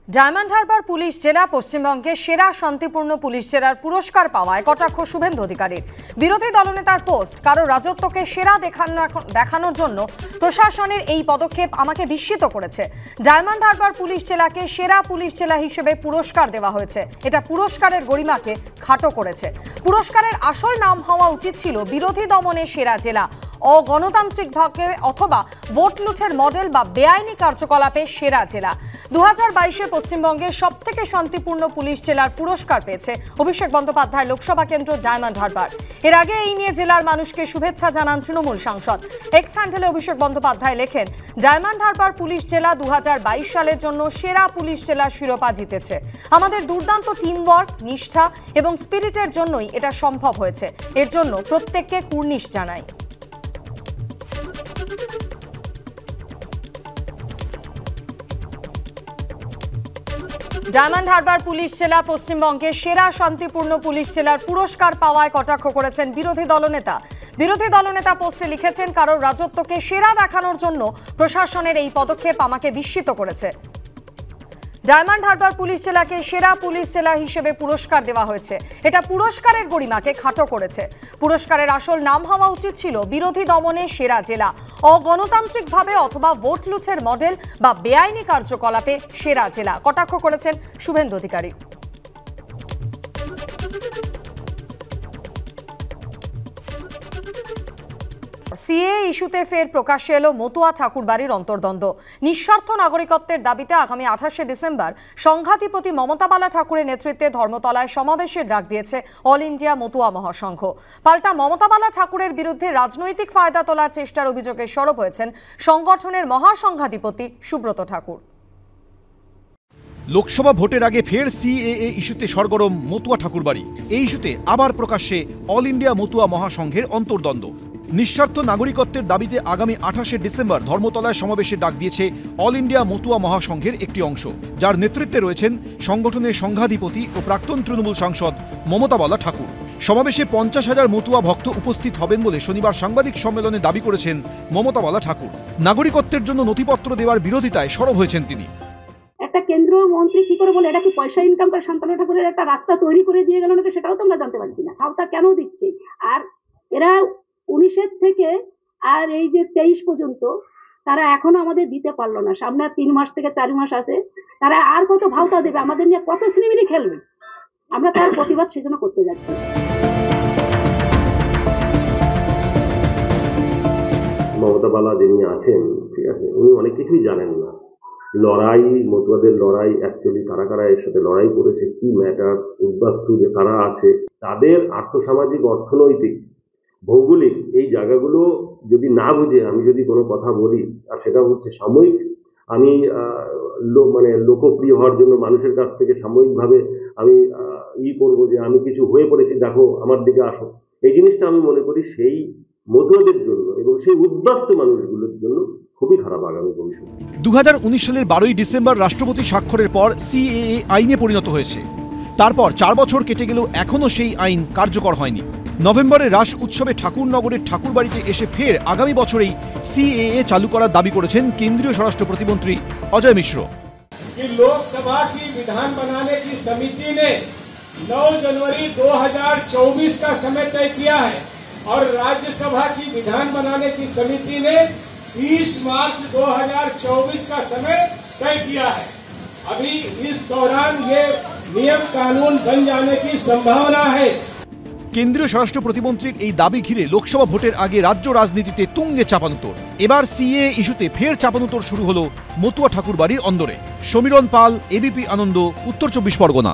Diamond Harbour police জেলা পশ্চিমবঙ্গে সেরা শান্তিপূর্ণ পুলিশ জেলার পুরস্কার পাওয়ায় কটাক্ষ শুভেন্দু অধিকারীর। বিরোধী দলনেতার পোস্ট, কারো রাজত্বকে সেরা দেখানোর জন্য প্রশাসনের এই পদক্ষেপ আমাকে বিস্মিত করেছে। ডায়মন্ড হারবার পুলিশ জেলাকে সেরা পুলিশ জেলা হিসেবে পুরস্কার দেওয়া হয়েছে। এটা পুরস্কারের গরিমাকে খাটো করেছে। পুরস্কারের আসল নাম হওয়া উচিত ছিল বিরোধী দমনে সেরা জেলা, অগণতান্ত্রিকভাবে অথবা ভোট লুঠের মডেল বা বেআইনি কার্যকলাপে সেরা জেলা। 2022-এ পশ্চিমবঙ্গের সবথেকে শান্তিপূর্ণ পুলিশ জেলার পুরস্কার পেয়েছে অভিষেক বন্দ্যোপাধ্যায় লোকসভা কেন্দ্র ডায়মন্ড হারবার। এর আগে এই নিয়ে জেলার মানুষকে শুভেচ্ছা জানান তৃণমূল সাংসদ। এক্স হ্যান্ডেলে অভিষেক বন্দ্যোপাধ্যায় লেখেন, ডায়মন্ড হারবার পুলিশ জেলা 2022 সালের জন্য সেরা পুলিশ জেলা শিরোপা জিতেছে। আমাদের দুর্দান্ত টিমওয়ার্ক, নিষ্ঠা এবং স্পিরিটের জন্যই এটা সম্ভব হয়েছে। এর জন্য প্রত্যেককে কুর্নিশ জানাই। ডায়মন্ড হারবার পুলিশ জেলা পশ্চিমবঙ্গে সেরা শান্তিপূর্ণ পুলিশ জেলার পুরস্কার পাওয়ায় কটাক্ষ করেছেন বিরোধী দলনেতা। বিরোধী দলনেতা পোস্টে লিখেছেন, কারোর রাজত্বকে সেরা দেখানোর জন্য প্রশাসনের এই পদক্ষেপ আমাকে বিস্মিত করেছে। ডায়মন্ড হারবার পুলিশ জেলাকে সেরা পুলিশ জেলা হিসেবে পুরস্কার দেওয়া হয়েছে। এটা পুরস্কারের গরিমাকে খাটো করেছে। পুরস্কারের আসল নাম হওয়া উচিত ছিল বিরোধী দমনে সেরা জেলা, অগণতান্ত্রিকভাবে অথবা ভোট লুঠের মডেল বা বেআইনি কার্যকলাপে সেরা জেলা। কটাক্ষ করেছেন শুভেন্দু অধিকারী। সিএ ইস্যুতে ফের প্রকাশ্যে এলো মতুয়া ঠাকুরবাড়ির অন্তর্দ্বন্দ্ব। নিঃস্বার্থ নাগরিকত্বের দাবিতে আগামী 28শে ডিসেম্বর সংঘাতিপতি মমতা বালা ঠাকুরের নেতৃত্বে ধর্মতলায় সমাবেশের ডাক দিয়েছে অল ইন্ডিয়া মতুয়া মহাসংঘ। পাল্টা মমতা বালা ঠাকুরের বিরুদ্ধে রাজনৈতিক ফায়দা তোলার চেষ্টার অভিযোগে সরব হয়েছেন সংগঠনের মহাসংঘাধিপতি সুব্রত ঠাকুর। লোকসভা ভোটের আগে ফের সিএএ ইস্যুতে সরগরম মতুয়া ঠাকুরবাড়ি। এই ইস্যুতে আবার প্রকাশ্যে অল ইন্ডিয়া মতুয়া মহাসংঘের অন্তর্দ্বন্দ্ব। নিঃস্বার্থ নাগরিকত্বের দাবিতে আগামী 28শে ডিসেম্বর ধর্মতলায় সমাবেশে ডাক দিয়েছে অল ইন্ডিয়া মতুয়া মহাসংঘের একটি অংশ, যার নেতৃত্বে রয়েছেন সংগঠনের সংঘাধিপতি ও প্রাক্তন তৃণমূল সাংসদ মমতা বালা ঠাকুর। সমাবেশে 50,000 মতুয়া ভক্ত উপস্থিত হবেন বলে শনিবার সাংবাদিক সম্মেলনে দাবি করেছেন মমতা বালা ঠাকুর। নাগরিকত্বের জন্য নথিপত্র দেওয়ার বিরোধিতায় সরব হয়েছেন তিনি। একটা কেন্দ্রীয় মন্ত্রী কি করে বলে এটা কি পয়সা ইনকাম করে শান্তনু ঠাকুরের একটা রাস্তা তৈরি করে দিয়ে গেল নাকি সেটাও তো আমরা জানতে পারছি না। ভাবতা কেন দিচ্ছে? আর এরা 19 থেকে আর এই যে 23 পর্যন্ত তারা এখনো আমাদের দিতে পারলো না। সামনে 3 মাস থেকে 4 মাস আছে, তারা আর কত ভাওতা দেবে, আমাদের নিয়ে কত সিনেমিনি খেলবে। আমরা তার প্রতিবাদ সেজন্য করতে যাচ্ছি। মমতা বালা যিনি আছেন, ঠিক আছে, উনি অনেক কিছুই জানেন না। লড়াই, মতুয়াদের লড়াই, অ্যাকচুয়ালি কারা কারা এর সাথে লড়াই করেছে, কি ম্যাটার, উদ্বাস্তু যে কারা আছে, তাদের আর্থসামাজিক, অর্থনৈতিক, ভৌগোলিক এই জায়গাগুলো যদি না বুঝে আমি যদি কোনো কথা বলি, আর সেটা হচ্ছে সাময়িক, আমি মানে লোকপ্রিয় হওয়ার জন্য মানুষের কাছ থেকে সাময়িকভাবে আমি করবো যে আমি কিছু হয়ে পড়েছি, দেখো আমার দিকে আসো, এই জিনিসটা আমি মনে করি সেই মতুয়াদের জন্য এবং সেই উদ্বাস্তু মানুষগুলোর জন্য খুবই খারাপ আগামী ভবিষ্যৎ। 2019 সালের 12ই ডিসেম্বর রাষ্ট্রপতি স্বাক্ষরের পর সিএএ আইনে পরিণত হয়েছে। তারপর 4 বছর কেটে গেলেও এখনও সেই আইন কার্যকর হয়নি। নভেম্বরে রাস উৎসবে ঠাকুরনগরের ঠাকুরবাড়িতে এসে ফের আগামী বছরেই সিএএ চালু করার দাবি করেছেন কেন্দ্রীয় স্বরাষ্ট্র প্রতিমন্ত্রী অজয় মিশ্র। लोकसभा की विधान बनाने की समिति ने 9 जनवरी 2024 का समय तय किया है और राज्यसभा की विधान बनाने की समिति ने 20 मार्च 2024 का समय तय किया है। अभी इस दौरान ये नियम कानून बन जाने की संभावना है। কেন্দ্রীয় স্বরাষ্ট্র প্রতিমন্ত্রীর এই দাবি ঘিরে লোকসভা ভোটের আগে রাজ্য রাজনীতিতে তুঙ্গে চাপানুতোর। এবার সিএ ইস্যুতে ফের চাপানুতোর শুরু হলো মতুয়া ঠাকুরবাড়ির অন্দরে। সমীরণ পাল, এবিপি আনন্দ, উত্তর 24 পরগনা।